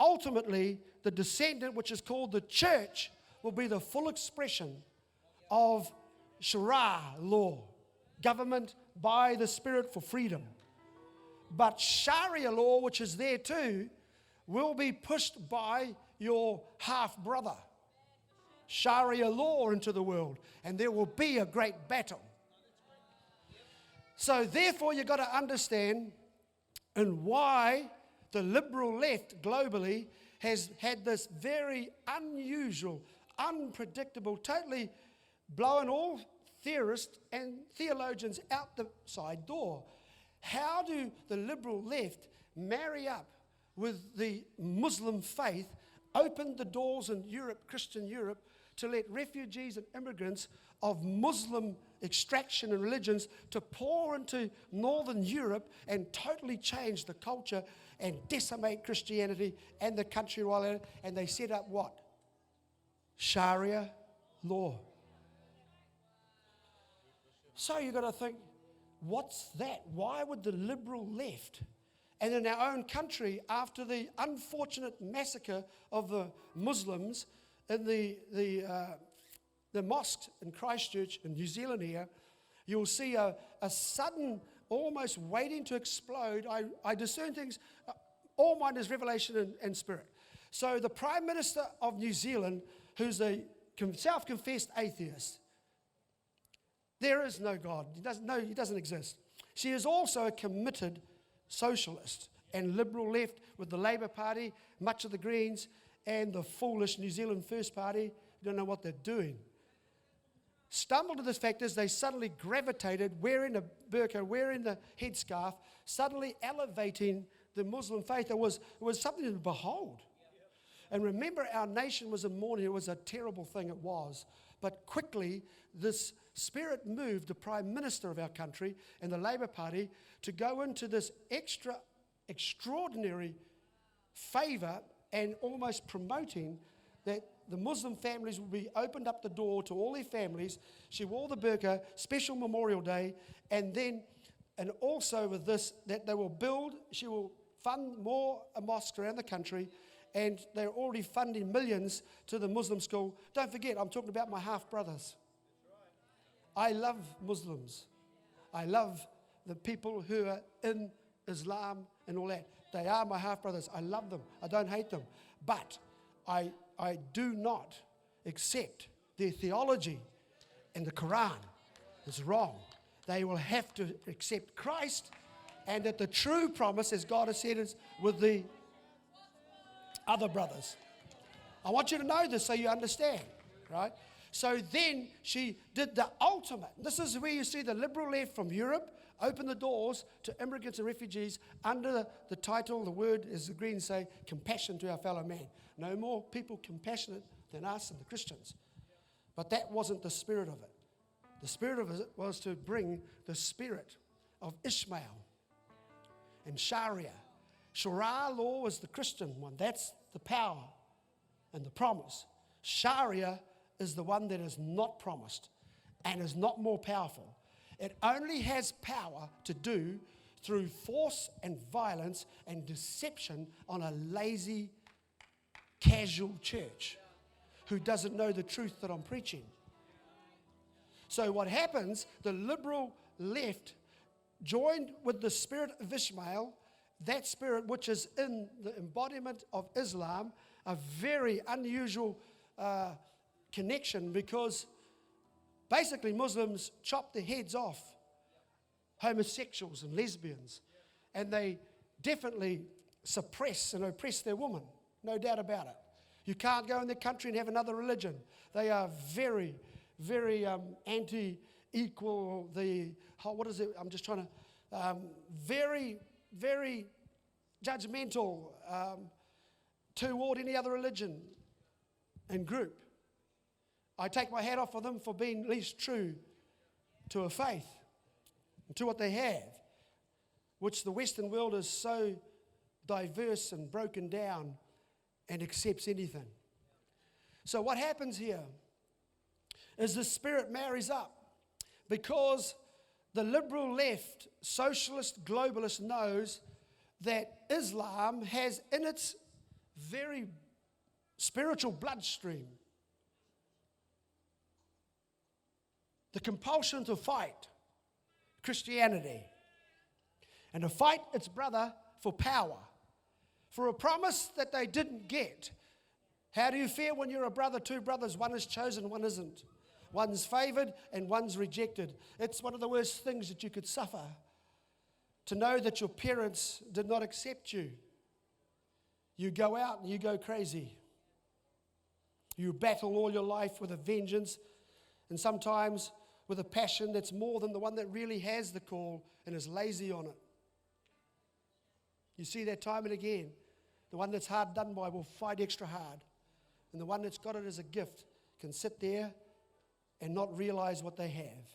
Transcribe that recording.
ultimately, the descendant, which is called the church, will be the full expression of Sharia law, government by the Spirit for freedom. But Sharia law, which is there too, will be pushed by your half-brother. Sharia law into the world, and there will be a great battle. So therefore, you've got to understand and why the liberal left globally has had this very unusual, unpredictable, totally blowing all theorists and theologians out the side door. How do the liberal left marry up with the Muslim faith, open the doors in Europe, Christian Europe, to let refugees and immigrants of Muslim extraction and religions to pour into Northern Europe and totally change the culture and decimate Christianity and the country while in it, and they set up what? Sharia law. So you've got to think, what's that? Why would the liberal left, and in our own country, after the unfortunate massacre of the Muslims in the mosques in Christchurch in New Zealand here, you'll see a sudden, almost waiting to explode. I discern things, all mine is revelation and spirit. So the Prime Minister of New Zealand, who's a self-confessed atheist, there is no God. He doesn't exist. She is also a committed socialist and liberal left with the Labour Party, much of the Greens, and the foolish New Zealand First Party. Don't know what they're doing. Stumbled to this fact is they suddenly gravitated, wearing a burqa, wearing the headscarf, suddenly elevating the Muslim faith. It was something to behold. And remember, our nation was in mourning. It was a terrible thing, it was. But quickly, this spirit moved the Prime Minister of our country and the Labour Party to go into this extraordinary favour and almost promoting that the Muslim families will be opened up the door to all their families. She wore the burqa, special Memorial Day, and also with this, that they will build, she will fund more mosques around the country, and they're already funding millions to the Muslim school. Don't forget, I'm talking about my half-brothers. I love Muslims. I love the people who are in Islam and all that. They are my half-brothers. I love them. I don't hate them. But I do not accept their theology in the Quran. It's wrong. They will have to accept Christ, and that the true promise, as God has said, is with the other brothers. I want you to know this so you understand, right? So then she did the ultimate. This is where you see the liberal left from Europe open the doors to immigrants and refugees under the title, the word, as the Greens say, compassion to our fellow man. No more people compassionate than us and the Christians. But that wasn't the spirit of it. The spirit of it was to bring the spirit of Ishmael and Sharia. Sharia law is the Christian one. That's the power and the promise. Sharia is the one that is not promised and is not more powerful. It only has power to do through force and violence and deception on a lazy, casual church who doesn't know the truth that I'm preaching. So what happens, the liberal left joined with the spirit of Ishmael, that spirit which is in the embodiment of Islam, a very unusual connection, because basically Muslims chop their heads off homosexuals and lesbians, and they definitely suppress and oppress their women, no doubt about it. You can't go in their country and have another religion. They are very, very anti-equal. What is it? I'm just trying to, very, very judgmental toward any other religion and group. I take my hat off for them for being at least true to a faith and to what they have, which the Western world is so diverse and broken down and accepts anything. So what happens here is the spirit marries up, because the liberal left, socialist, globalist knows that Islam has in its very spiritual bloodstream. The compulsion to fight Christianity and to fight its brother for power, for a promise that they didn't get. How do you feel when you're a brother, two brothers, one is chosen, one isn't? One's favored and one's rejected. It's one of the worst things that you could suffer, to know that your parents did not accept you. You go out and you go crazy. You battle all your life with a vengeance, and sometimes with a passion that's more than the one that really has the call and is lazy on it. You see that time and again. The one that's hard done by will fight extra hard. And the one that's got it as a gift can sit there and not realize what they have.